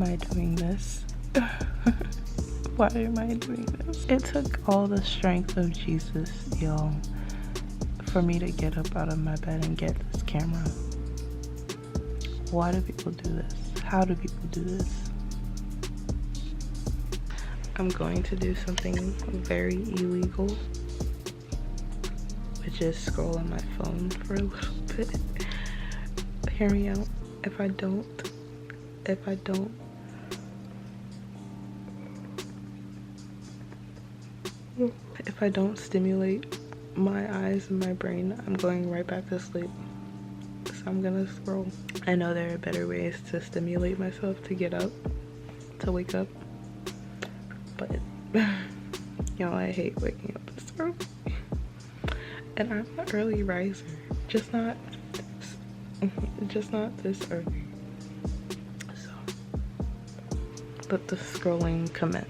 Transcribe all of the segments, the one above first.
am I doing this? Why am I doing this? It took all the strength of Jesus, y'all, for me to get up out of my bed and get this camera. Why do people do this? How do people do this? I'm going to do something very illegal, which is scroll on my phone for a little bit. Hear me out. If I don't stimulate my eyes and my brain, I'm going right back to sleep. So I'm gonna scroll. I know there are better ways to stimulate myself to get up, to wake up, but y'all, I hate waking up this early. And I'm an early riser, just not this early. So let the scrolling commence.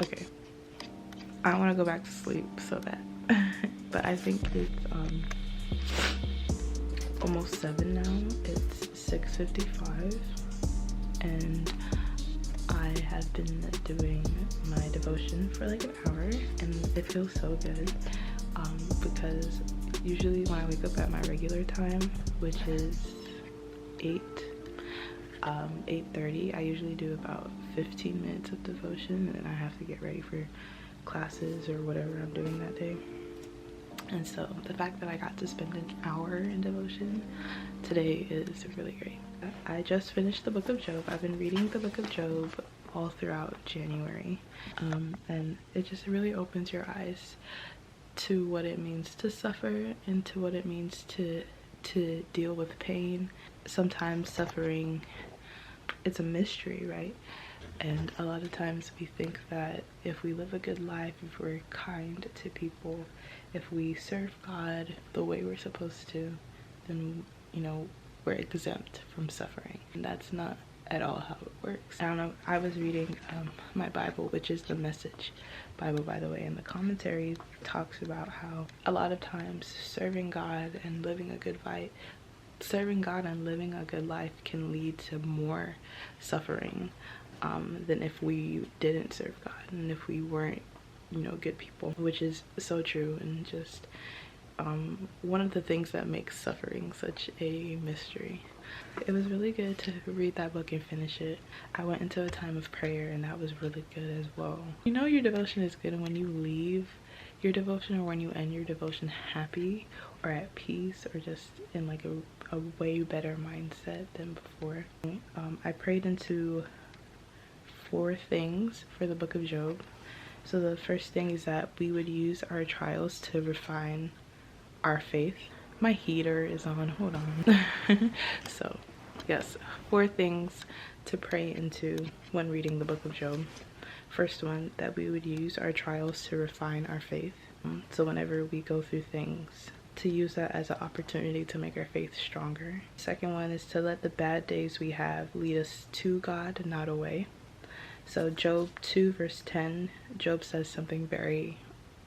Okay, I want to go back to sleep so bad. But I think it's almost 7 now. It's 6:55 and I have been doing my devotion for like an hour and it feels so good, because usually when I wake up at my regular time, which is 8:30, I usually do about 15 minutes of devotion and then I have to get ready for classes or whatever I'm doing that day. And so the fact that I got to spend an hour in devotion today is really great. I just finished the book of Job. I've been reading the book of Job all throughout January, and it just really opens your eyes to what it means to suffer and to what it means to deal with pain. Sometimes suffering, it's a mystery, right? And a lot of times we think that if we live a good life, if we're kind to people, if we serve God the way we're supposed to, then, you know, we're exempt from suffering. And that's not at all how it works. I don't know, I was reading my Bible, which is the Message Bible, by the way, and the commentary talks about how a lot of times serving God and living a good life can lead to more suffering than if we didn't serve God and if we weren't, you know, good people, which is so true. And just one of the things that makes suffering such a mystery. It was really good to read that book and finish it. I went into a time of prayer and that was really good as well. You know, your devotion is good when you leave your devotion or when you end your devotion happy or at peace or just in like a way better mindset than before. I prayed into 4 things for the book of Job. So the first thing is that we would use our trials to refine our faith. My heater is on, hold on. So yes, 4 things to pray into when reading the book of Job. First one, that we would use our trials to refine our faith. So whenever we go through things, to use that as an opportunity to make our faith stronger. Second one is to let the bad days we have lead us to God, not away. So Job 2 verse 10, Job says something very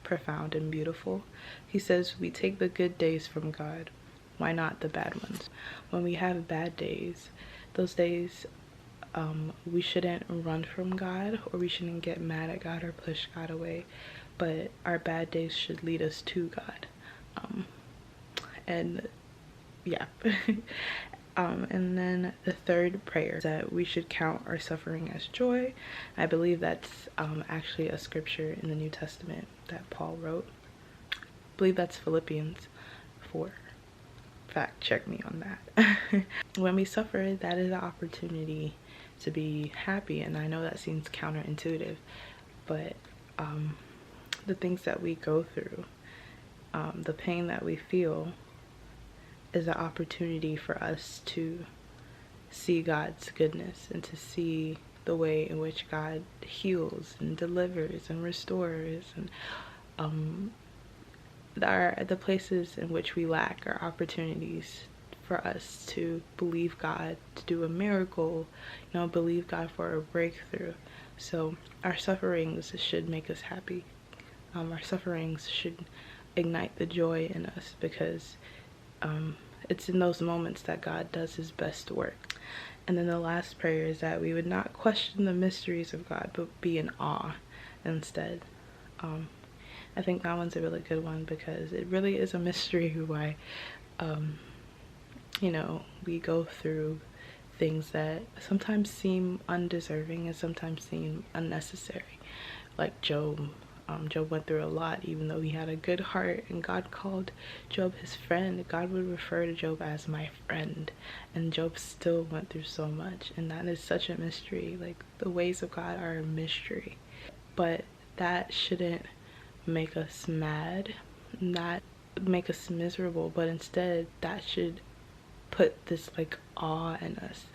profound and beautiful. He says, we take the good days from God, why not the bad ones? When we have bad days, those days we shouldn't run from God, or we shouldn't get mad at God or push God away, but our bad days should lead us to God. And yeah. And then the third prayer is that we should count our suffering as joy. I believe that's actually a scripture in the New Testament that Paul wrote. I believe that's Philippians 4. Fact check me on that. When we suffer, that is an opportunity to be happy, and I know that seems counterintuitive, but the things that we go through, the pain that we feel, is an opportunity for us to see God's goodness and to see the way in which God heals and delivers and restores, and the places in which we lack are opportunities for us to believe God to do a miracle, you know, believe God for a breakthrough. So our sufferings should make us happy. Our sufferings should ignite the joy in us, because it's in those moments that God does his best work. And then the last prayer is that we would not question the mysteries of God, but be in awe instead. I think that one's a really good one, because it really is a mystery why you know, we go through things that sometimes seem undeserving and sometimes seem unnecessary. Like Job. Job went through a lot, even though he had a good heart and God called Job his friend. God would refer to Job as my friend, and Job still went through so much, and that is such a mystery. Like, the ways of God are a mystery, but that shouldn't make us mad, not make us miserable, but instead that should put this like awe in us.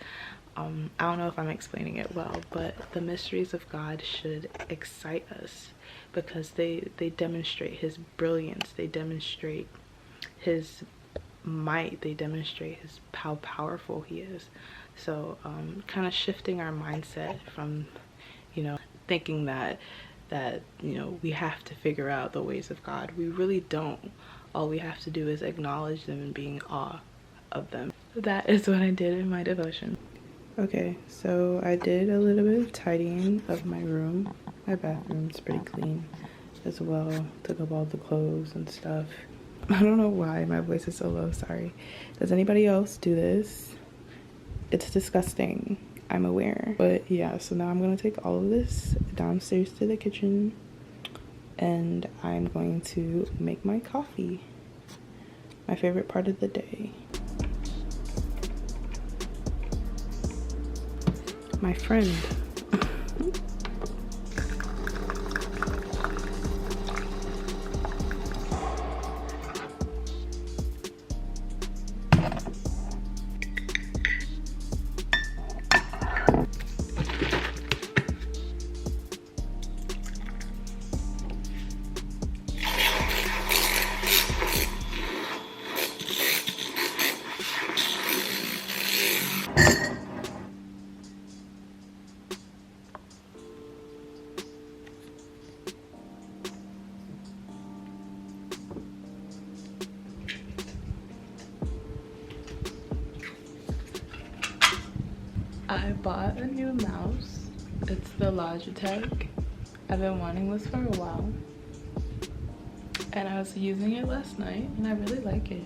I don't know if I'm explaining it well, but the mysteries of God should excite us, because they demonstrate his brilliance, they demonstrate his might, they demonstrate how powerful he is. So kind of shifting our mindset from, you know, thinking that you know, we have to figure out the ways of God. We really don't. All we have to do is acknowledge them and be in awe of them. That is what I did in my devotion. Okay, so I did a little bit of tidying of my room. My bathroom's pretty clean as well. Took up all the clothes and stuff. I don't know why my voice is so low, sorry. Does anybody else do this? It's disgusting, I'm aware. But yeah, so now I'm gonna take all of this downstairs to the kitchen, and I'm going to make my coffee. My favorite part of the day. My friend. I bought a new mouse. It's the Logitech. I've been wanting this for a while, and I was using it last night and I really like it.